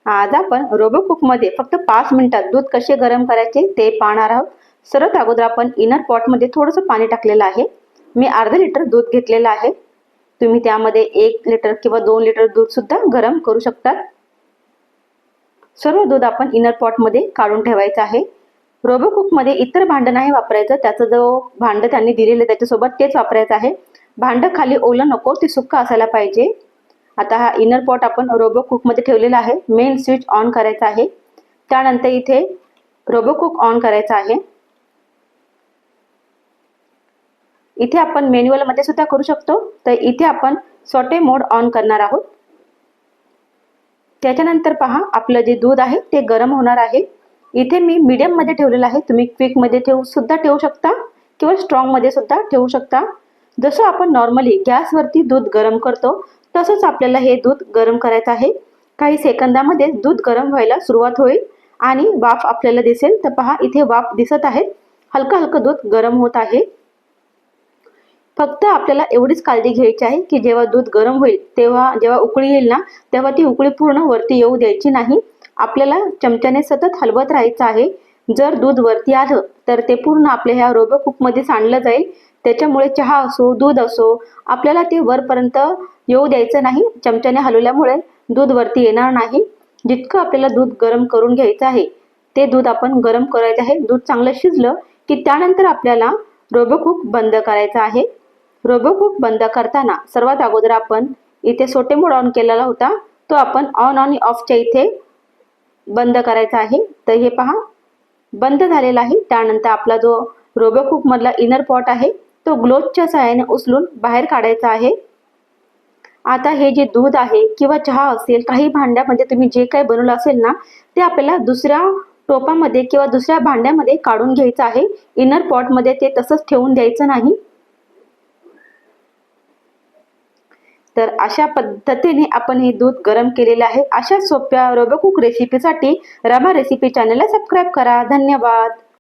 आज आपण रोबो कुकमध्ये फक्त 5 मिनिटात दूध कसे गरम करायचे ते पाहणार आहोत. सर्वात अगोदर आपण इनर पॉटमध्ये थोडंसं पाणी टाकलेलं आहे. मी अर्धा लिटर दूध घेतलेलं आहे. तुम्ही त्यामध्ये 1 लिटर किंवा 2 लिटर दूध सुद्धा गरम करू शकतात. सर्व दूध आपण इनर पॉटमध्ये काढून ठेवायचं आहे. रोबो कुकमध्ये इतर भांडं नाही वापरायचं. त्याचं जो भांडं त्यांनी दिलेलं त्याच्यासोबत तेच वापरायचं आहे. भांडं खाली ओलं नको, ते सुक्क असायला पाहिजे. आता हा इनर पॉट आपण रोबो कुकमध्ये ठेवलेला आहे. मेन स्विच ऑन करायचा आहे. त्यानंतर इथे रोबो कुक ऑन करायचा आहे. इथे आपण मॅन्युअल मध्ये सुद्धा करू शकतो. तर इथे आपण सॉटे मोड ऑन करणार आहोत. त्याच्यानंतर पहा, आपलं जे दूध आहे ते गरम होणार आहे. इथे मी मीडियम मध्ये ठेवलेलं आहे. तुम्ही क्विक मध्ये सुद्धा ठेवू शकता किंवा स्ट्रॉंग मध्ये सुद्धा ठेवू शकता. जसं आपण नॉर्मली गॅसवरती दूध गरम करतो तसंच आपल्याला हे दूध गरम करायचं आहे. काही सेकंदामध्ये दूध गरम व्हायला सुरुवात होईल आणि वाफ आपल्याला दिसेल. तर पहा, इथे वाफ दिसत आहे. हलकं हलकं दूध गरम होत आहे. फक्त आपल्याला एवढीच काळजी घ्यायची आहे की जेव्हा दूध गरम होईल तेव्हा जेव्हा उकळी येईल ना, तेव्हा ती उकळी पूर्ण वरती येऊ द्यायची नाही. आपल्याला चमच्याने सतत हलवत राहायचं आहे. जर दूध वरती आलं तर ते पूर्ण आपल्या ह्या रोबो कुकमध्ये सांडलं जाईल. त्याच्यामुळे चहा असो, दूध असो, आपल्याला ते वरपर्यंत येऊ द्यायचं नाही. चमच्याने हलवल्यामुळे दूध वरती येणार नाही. जितकं आपल्याला दूध गरम करून घ्यायचं आहे ते दूध आपण गरम करायचं आहे. दूध चांगलं शिजलं की त्यानंतर आपल्याला रोबो कुक बंद करायचा आहे. रोबो कुक बंद करताना सर्वात अगोदर आपण इथे सोटे मोड ऑन केलेला होता, तो आपण ऑन आणि ऑफच्या इथे बंद करायचा आहे. तर हे पहा, बंद झालेला आहे. त्यानंतर आपला जो रोबो कुक मधला इनर पॉट आहे तो ग्लोव्हच्या सहाय्याने उचलून बाहेर काढायचा आहे. आता हे जे दूध आहे किंवा चहा असेल, काही भांड्यामध्ये तुम्ही जे काही बनवलं असेल ना, ते आपल्याला दुसऱ्या टोपामध्ये किंवा दुसऱ्या भांड्यामध्ये काढून घ्यायचं आहे. इनर पॉटमध्ये ते तसंच ठेवून द्यायचं नाही. तर अशा पद्धतीने आपण हे दूध गरम केलेले आहे. अशा सोप्या रोबो कुक रेसिपीसाठी रमा रेसिपी चॅनलला सबस्क्राईब करा. धन्यवाद.